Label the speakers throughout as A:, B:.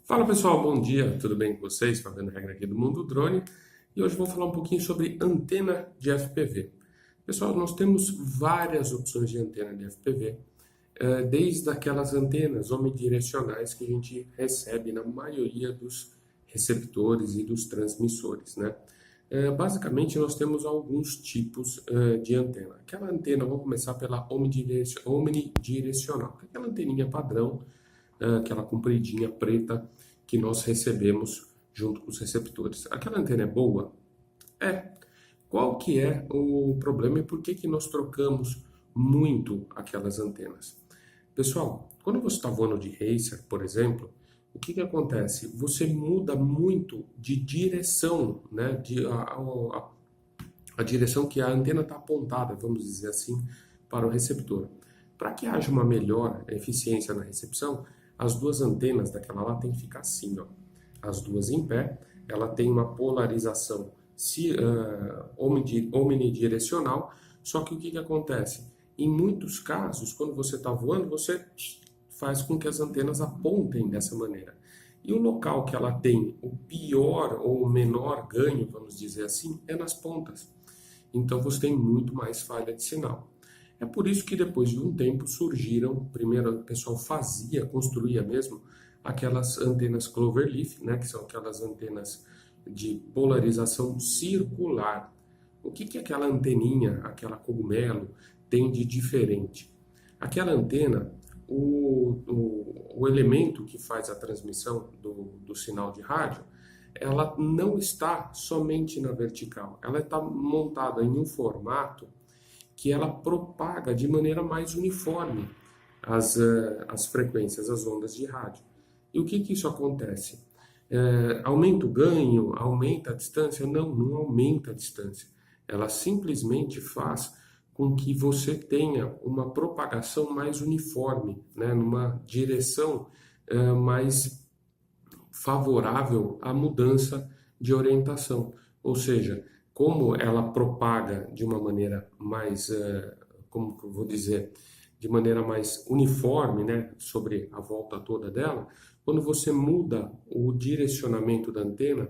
A: Fala pessoal, bom dia, tudo bem com vocês? Fazendo regra aqui do Mundo Drone e hoje vou falar um pouquinho sobre antena de FPV. Pessoal, nós temos várias opções de antena de FPV, desde aquelas antenas omnidirecionais que a gente recebe na maioria dos receptores e dos transmissores, né? Basicamente, nós temos alguns tipos de antena. Aquela antena, vamos começar pela omnidirecional, aquela anteninha padrão, aquela compridinha preta que nós recebemos junto com os receptores. Aquela antena é boa? É. Qual que é o problema e por que que nós trocamos muito aquelas antenas? Pessoal, quando você está voando de racer, por exemplo, o que que acontece? Você muda muito de direção, né? A direção que a antena está apontada, vamos dizer assim, para o receptor. Para que haja uma melhor eficiência na recepção, as duas antenas daquela lá tem que ficar assim, ó. As duas em pé, ela tem uma polarização omnidirecional, só que o que que acontece? Em muitos casos, quando você está voando, você faz com que as antenas apontem dessa maneira. E o local que ela tem o pior ou o menor ganho, vamos dizer assim, é nas pontas. Então você tem muito mais falha de sinal. É por isso que depois de um tempo surgiram, primeiro o pessoal construía mesmo aquelas antenas cloverleaf, né, que são aquelas antenas de polarização circular. O que que aquela anteninha, aquela cogumelo, tem de diferente? Aquela antena, o elemento que faz a transmissão do sinal de rádio, ela não está somente na vertical, ela está montada em um formato que ela propaga de maneira mais uniforme as frequências, as ondas de rádio. E o que que isso acontece? Aumenta o ganho? Aumenta a distância? Não, não aumenta a distância. Ela simplesmente faz com que você tenha uma propagação mais uniforme, né, numa direção mais favorável à mudança de orientação. Ou seja, como ela propaga de uma maneira mais, como eu vou dizer, de maneira mais uniforme, né, sobre a volta toda dela, quando você muda o direcionamento da antena,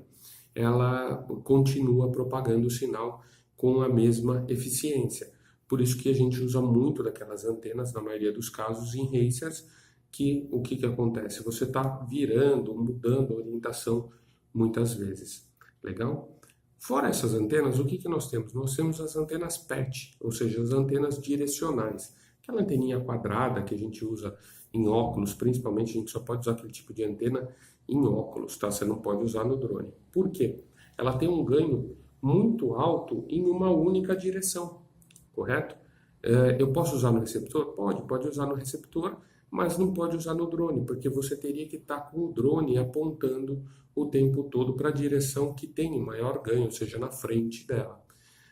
A: ela continua propagando o sinal com a mesma eficiência. Por isso que a gente usa muito daquelas antenas, na maioria dos casos, em racers, que o que que acontece? Você está virando, mudando a orientação muitas vezes. Legal? Fora essas antenas, o que que nós temos? Nós temos as antenas PET, ou seja, as antenas direcionais. Aquela anteninha quadrada que a gente usa em óculos, principalmente, a gente só pode usar aquele tipo de antena em óculos, tá? Você não pode usar no drone. Por quê? Ela tem um ganho muito alto em uma única direção, correto? Eu posso usar no receptor? Pode usar no receptor, mas não pode usar no drone, porque você teria que estar com o drone apontando o tempo todo para a direção que tem o maior ganho, ou seja, na frente dela.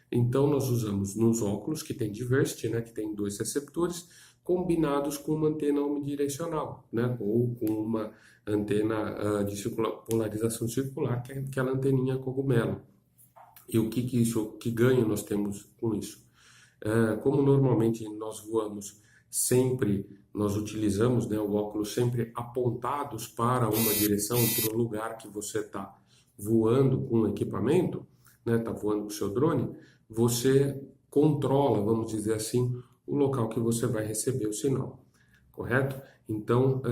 A: Então nós usamos nos óculos que tem diversity, né, que tem dois receptores, combinados com uma antena omnidirecional, né, ou com uma antena de polarização circular, que é aquela anteninha cogumelo. E o que que isso, que ganho nós temos com isso? Como normalmente nós voamos sempre, nós utilizamos, né, o óculos sempre apontados para uma direção, para o lugar que você está voando com o equipamento, né, está voando com o seu drone, você controla, vamos dizer assim, o local que você vai receber o sinal, correto? Então,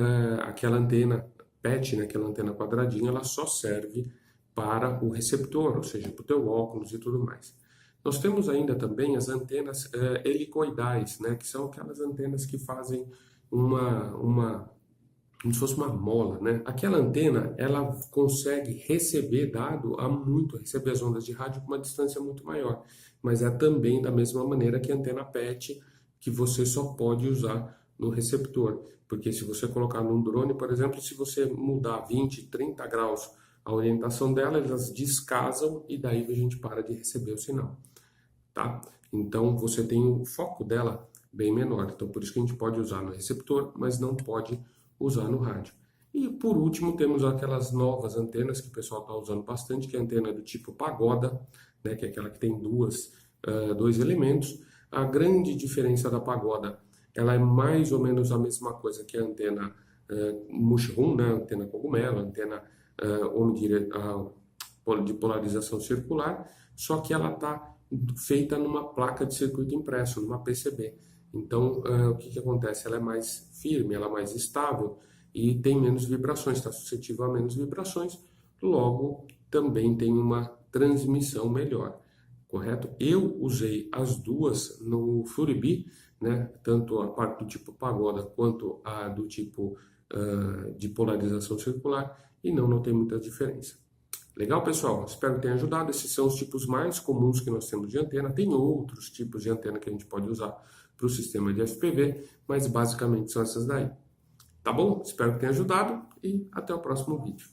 A: aquela antena PET, né, aquela antena quadradinha, ela só serve para o receptor, ou seja, para o teu óculos e tudo mais. Nós temos ainda também as antenas helicoidais, né, que são aquelas antenas que fazem como se fosse uma mola, né? Aquela antena, ela consegue receber as ondas de rádio com uma distância muito maior, mas é também da mesma maneira que a antena PET, que você só pode usar no receptor, porque se você colocar num drone, por exemplo, se você mudar 20, 30 graus a orientação dela, elas descasam e daí a gente para de receber o sinal, tá? Então você tem o foco dela bem menor. Então por isso que a gente pode usar no receptor, mas não pode usar no rádio. E por último temos aquelas novas antenas que o pessoal está usando bastante, que é a antena do tipo pagoda, né, que é aquela que tem dois elementos. A grande diferença da pagoda, ela é mais ou menos a mesma coisa que a antena mushroom, né, antena cogumelo, antena de polarização circular, só que ela está feita numa placa de circuito impresso, numa PCB. Então, o que acontece? Ela é mais firme, ela é mais estável e tem menos vibrações, está suscetível a menos vibrações, logo também tem uma transmissão melhor, correto? Eu usei as duas no Furibi, né? Tanto a parte do tipo pagoda quanto a do tipo de polarização circular, e não notei muita diferença. Legal, pessoal? Espero que tenha ajudado. Esses são os tipos mais comuns que nós temos de antena. Tem outros tipos de antena que a gente pode usar para o sistema de FPV, mas basicamente são essas daí. Tá bom? Espero que tenha ajudado e até o próximo vídeo.